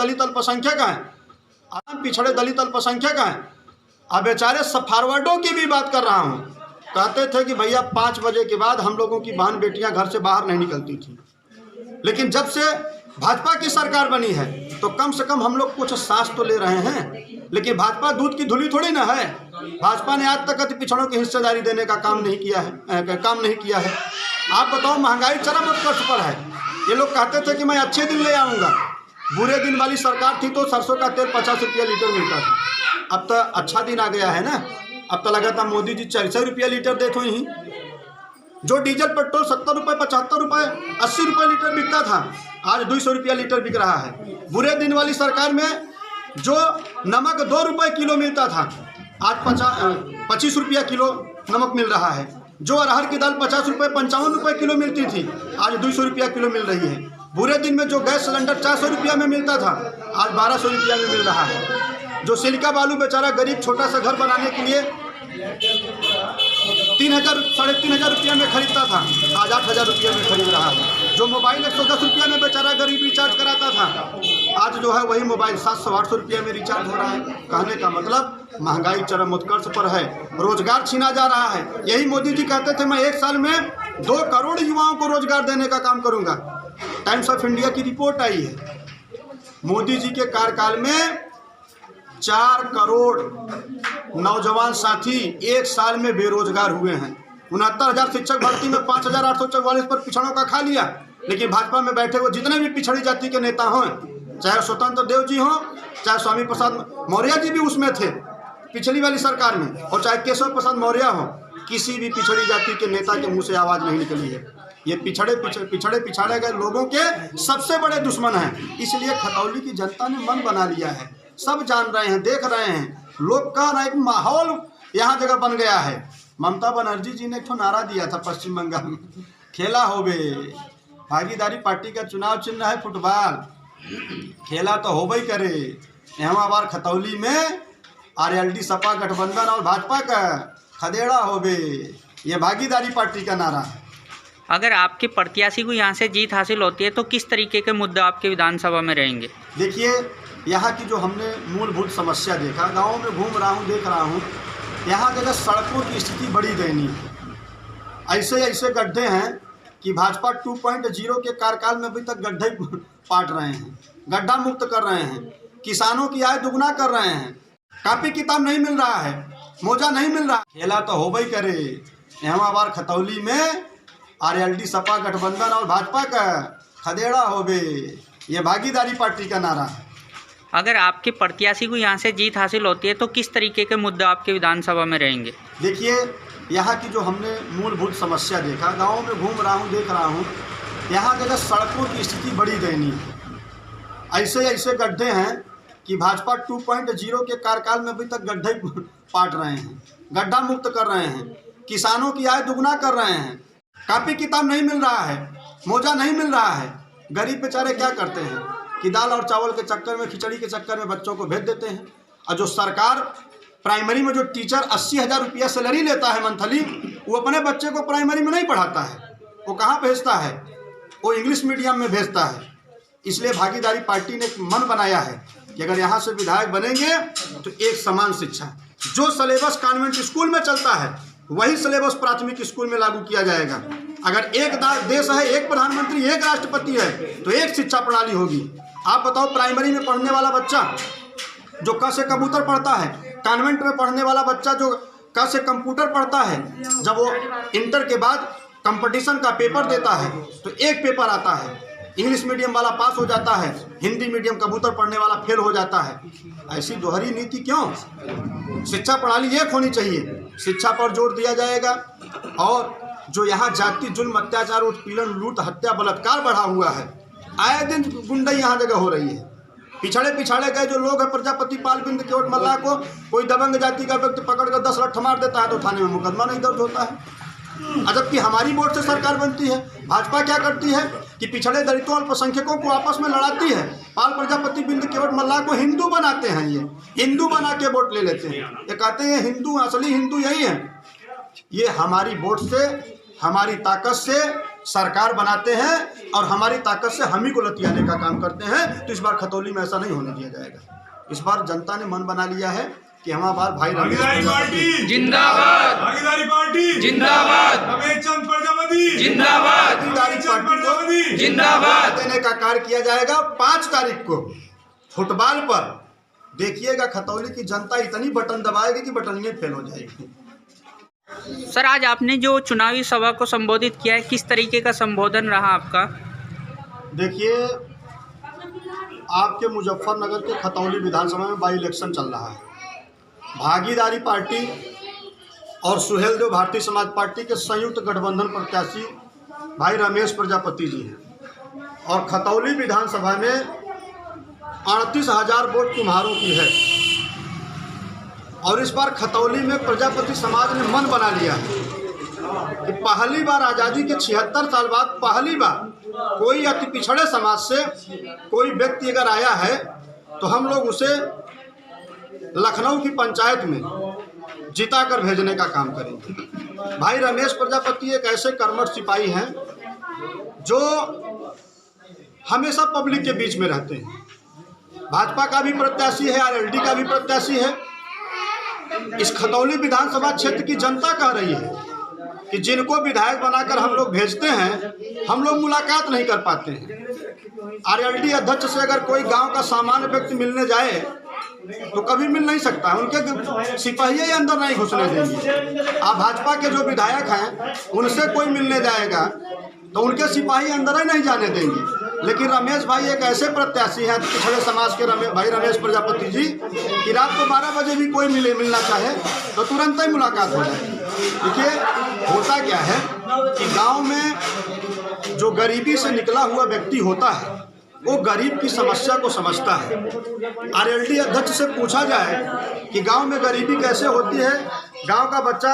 दलित अल्पसंख्यक हैं, आम पिछड़े दलित अल्पसंख्यक हैं। अब बेचारे सब फॉरवर्डों की भी बात कर रहा हूँ, कहते थे कि भैया 5 बजे के बाद हम लोगों की बहन बेटियां घर से बाहर नहीं निकलती थी, लेकिन जब से भाजपा की सरकार बनी है तो कम से कम हम लोग कुछ सांस तो ले रहे हैं। लेकिन भाजपा दूध की धुली थोड़ी ना है। भाजपा ने आज तक पिछड़ों की हिस्सेदारी देने का काम नहीं किया है। आप बताओ, महंगाई चरम उत्कर्ष पर है। ये लोग कहते थे कि मैं अच्छे दिन ले आऊँगा, बुरे दिन वाली सरकार थी तो सरसों का तेल 50 रुपया लीटर मिलता था। अब तो अच्छा दिन आ गया है ना, अब तो लगा था मोदी जी 400 रुपया लीटर देते ही। जो डीजल पेट्रोल 70 रुपये, 75 रुपये, 80 रुपये लीटर बिकता था, आज 200 रुपया लीटर बिक रहा है। बुरे दिन वाली सरकार में जो नमक 2 रुपये किलो मिलता था, आज 25 रुपया किलो नमक मिल रहा है। जो अरहर की दाल 50 रुपये, 55 रुपये किलो मिलती थी, आज 200 रुपया किलो मिल रही है। बुरे दिन में जो गैस सिलेंडर 400 रुपया में मिलता था, आज 1200 रुपया में मिल रहा है। जो सिलिका बालू बेचारा गरीब छोटा सा घर बनाने के लिए 3,000 साढ़े 3,000 रुपया में खरीदता था, आज 8,000 रुपया में खरीद रहा है। जो मोबाइल 110 रुपया में बेचारा गरीब रिचार्ज कराता था, आज जो है वही मोबाइल 700-800 रुपया में रिचार्ज हो रहा है। कहने का मतलब महंगाई चरम उत्कर्ष पर है, रोजगार छीना जा रहा है। यही मोदी जी कहते थे मैं 1 साल में 2 करोड़ युवाओं को रोजगार देने का काम करूंगा। टाइम्स ऑफ इंडिया की रिपोर्ट आई है, मोदी जी के कार्यकाल में 4 करोड़ नौजवान साथी 1 साल में बेरोजगार हुए हैं। 69,000 शिक्षक भर्ती में 5,844 पर पिछड़ों का खा लिया। लेकिन भाजपा में बैठे हुए जितने भी पिछड़ी जाति के नेता हों, चाहे स्वतंत्र देव जी हों, चाहे स्वामी प्रसाद मौर्य जी भी उसमें थे पिछली वाली सरकार में, और चाहे केशव प्रसाद मौर्य हो, किसी भी पिछड़ी जाति के नेता के मुंह से आवाज़ नहीं निकली है। ये पिछड़े गए लोगों के सबसे बड़े दुश्मन हैं। इसलिए खतौली की जनता ने मन बना लिया है, सब जान रहे हैं, देख रहे हैं, लोग का ना एक माहौल यहाँ जगह बन गया है। ममता बनर्जी जी ने एक नारा दिया था पश्चिम बंगाल में, खेला होबे। भागीदारी पार्टी का चुनाव चिन्ह है फुटबॉल, खेला तो होबे ही करे। यहाँ बार खतौली में आरएलडी सपा गठबंधन और भाजपा का खदेड़ा होबे, ये भागीदारी पार्टी का नारा है। अगर आपके प्रत्याशी को यहाँ से जीत हासिल होती है तो किस तरीके के मुद्दे आपके विधानसभा में रहेंगे? देखिए, यहाँ की जो हमने मूलभूत समस्या देखा, गाँव में घूम रहा हूँ, देख रहा हूँ, यहाँ जगह सड़कों की स्थिति बड़ी दयनीय है। ऐसे गड्ढे हैं कि भाजपा 2.0 के कार्यकाल में अभी तक गड्ढे पाट रहे हैं, गड्ढा मुक्त कर रहे हैं, किसानों की आय दुगना कर रहे हैं। कापी किताब नहीं मिल रहा है, मोजा नहीं मिल रहा, खेला तो होबे ही करे। यहाँ बार खतौली में आरएलडी सपा गठबंधन और भाजपा का खदेड़ा होबे, ये भागीदारी पार्टी का नारा है। अगर आपके प्रत्याशी को यहाँ से जीत हासिल होती है तो किस तरीके के मुद्दे आपके विधानसभा में रहेंगे? देखिए, यहाँ की जो हमने मूलभूत समस्या देखा, गाँव में घूम रहा हूँ, देख रहा हूँ, यहाँ जगह सड़कों की स्थिति बड़ी दयनीय है। ऐसे गड्ढे हैं कि भाजपा 2.0 के कार्यकाल में अभी तक गड्ढे पाट रहे हैं, गड्ढा मुक्त कर रहे हैं, किसानों की आय दुगना कर रहे हैं। कापी किताब नहीं मिल रहा है, मोजा नहीं मिल रहा है। गरीब बेचारे क्या करते हैं कि दाल और चावल के चक्कर में, खिचड़ी के चक्कर में बच्चों को भेज देते हैं। और जो सरकार प्राइमरी में जो टीचर 80,000 रुपया सैलरी लेता है मंथली, वो अपने बच्चे को प्राइमरी में नहीं पढ़ाता है। वो कहाँ भेजता है? वो इंग्लिश मीडियम में भेजता है। इसलिए भागीदारी पार्टी ने मन बनाया है कि अगर यहाँ से विधायक बनेंगे तो एक समान शिक्षा, जो सिलेबस कॉन्वेंट स्कूल में चलता है वही सिलेबस प्राथमिक स्कूल में लागू किया जाएगा। अगर एक देश है, एक प्रधानमंत्री, एक राष्ट्रपति है, तो एक शिक्षा प्रणाली होगी। आप बताओ, प्राइमरी में पढ़ने वाला बच्चा जो क से कबूतर पढ़ता है, कॉन्वेंट में पढ़ने वाला बच्चा जो क से कंप्यूटर पढ़ता है, जब वो इंटर के बाद कंपटीशन का पेपर देता है तो एक पेपर आता है, इंग्लिश मीडियम वाला पास हो जाता है, हिंदी मीडियम कबूतर पढ़ने वाला फेल हो जाता है। ऐसी दोहरी नीति क्यों? शिक्षा प्रणाली एक होनी चाहिए, शिक्षा पर जोर दिया जाएगा। और जो यहाँ जाति जुल्म, अत्याचार, उत्पीड़न, लूट, हत्या, बलात्कार बढ़ा हुआ है, आए दिन गुंडाई यहाँ जगह हो रही है। पिछड़े गए जो लोग हैं, प्रजापति पाल बिंद केवट मल्ला को कोई दबंग जाति का व्यक्ति पकड़कर 10 लठ मार देता है तो थाने में मुकदमा नहीं दर्ज होता है। जबकि हमारी वोट से सरकार बनती है। भाजपा क्या करती है कि पिछड़े दलितों अल्पसंख्यकों को आपस में लड़ाती है। पाल प्रजापति बिंद केवट मल्ला को हिंदू बनाते हैं, ये हिंदू बना के वोट ले लेते हैं। ये कहते हैं हिंदू, असली हिंदू यही है। ये हमारी वोट से, हमारी ताकत से सरकार बनाते हैं और हमारी ताकत से हम ही को लतियाने का काम करते हैं। तो इस बार खतौली में ऐसा नहीं होने दिया जाएगा। इस बार जनता ने मन बना लिया है कि हमारा बार भाई भागीदारी पार्टी जिंदाबाद, भागीदारी पार्टी जिंदाबाद, रमेश चंद प्रजापति जिंदाबाद, भागीदारी पार्टी को जिंदाबाद देने का कार्य किया जाएगा। 5 तारीख को फुटबॉल पर देखिएगा, खतौली की जनता इतनी बटन दबाएगी कि बटनियाँ फेल हो जाएगी। सर, आज आपने जो चुनावी सभा को संबोधित किया है, किस तरीके का संबोधन रहा आपका? देखिए, आपके मुजफ्फरनगर के खतौली विधानसभा में बाई इलेक्शन चल रहा है। भागीदारी पार्टी और सुहेलदेव भारतीय समाज पार्टी के संयुक्त गठबंधन प्रत्याशी भाई रमेश प्रजापति जी हैं और खतौली विधानसभा में 38,000 वोट कुम्हारों की है। और इस बार खतौली में प्रजापति समाज ने मन बना लिया है कि पहली बार आज़ादी के 76 साल बाद पहली बार कोई अति पिछड़े समाज से कोई व्यक्ति अगर आया है तो हम लोग उसे लखनऊ की पंचायत में जिता कर भेजने का काम करेंगे। भाई रमेश प्रजापति एक ऐसे कर्मठ सिपाही हैं जो हमेशा पब्लिक के बीच में रहते हैं। भाजपा का भी प्रत्याशी है, आरएलडी का भी प्रत्याशी है। इस खतौली विधानसभा क्षेत्र की जनता कह रही है कि जिनको विधायक बनाकर हम लोग भेजते हैं, हम लोग मुलाकात नहीं कर पाते हैं। आरएलडी अध्यक्ष से अगर कोई गांव का सामान्य व्यक्ति मिलने जाए तो कभी मिल नहीं सकता, उनके सिपाही ही अंदर नहीं घुसने देंगे। आप भाजपा के जो विधायक हैं उनसे कोई मिलने जाएगा तो उनके सिपाही अंदर ही नहीं जाने देंगे। लेकिन रमेश भाई एक ऐसे प्रत्याशी हैं पिछड़े समाज के भाई रमेश प्रजापति जी कि रात को 12 बजे भी कोई मिलना चाहे तो तुरंत ही मुलाकात हो जाए। देखिए, होता क्या है कि गांव में जो गरीबी से निकला हुआ व्यक्ति होता है वो गरीब की समस्या को समझता है। आरएलडी अध्यक्ष से पूछा जाए कि गांव में गरीबी कैसे होती है, गांव का बच्चा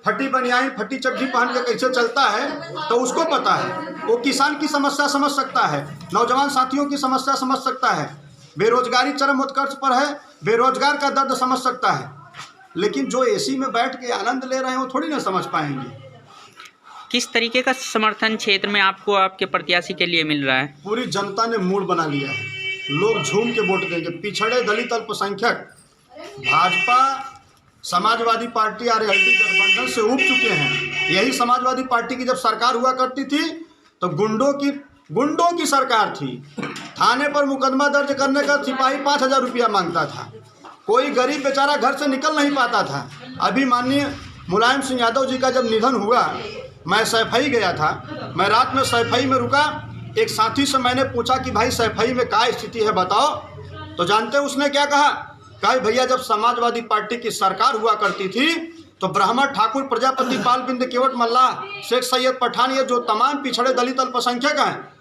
फटी बनियान फटी चड्डी पहन के कैसे चलता है, तो उसको पता है। वो किसान की समस्या समझ सकता है, नौजवान साथियों की समस्या समझ सकता है, बेरोजगारी चरम उत्कर्ष पर है, बेरोजगार का दर्द समझ सकता है। लेकिन जो एसी में बैठ के आनंद ले रहे हैं वो थोड़ी ना समझ पाएंगे। किस तरीके का समर्थन क्षेत्र में आपको आपके प्रत्याशी के लिए मिल रहा है? पूरी जनता ने मूड बना लिया है, लोग झूम के वोट देंगे। पिछड़े दलित अल्पसंख्यक भाजपा समाजवादी पार्टी आरएलडी गठबंधन से उब चुके हैं। यही समाजवादी पार्टी की जब सरकार हुआ करती थी तो गुंडों की सरकार थी। थाने पर मुकदमा दर्ज करने का सिपाही 5,000 रुपया मांगता था। कोई गरीब बेचारा घर से निकल नहीं पाता था। अभी माननीय मुलायम सिंह यादव जी का जब निधन हुआ, मैं सैफई गया था। मैं रात में सैफई में रुका, एक साथी से मैंने पूछा कि भाई सैफई में क्या स्थिति है बताओ। तो जानते उसने क्या कहा? भैया जब समाजवादी पार्टी की सरकार हुआ करती थी तो ब्राह्मण ठाकुर प्रजापति पाल बिंद केवट मल्लाह शेख सैयद पठान, ये जो तमाम पिछड़े दलित अल्पसंख्यक हैं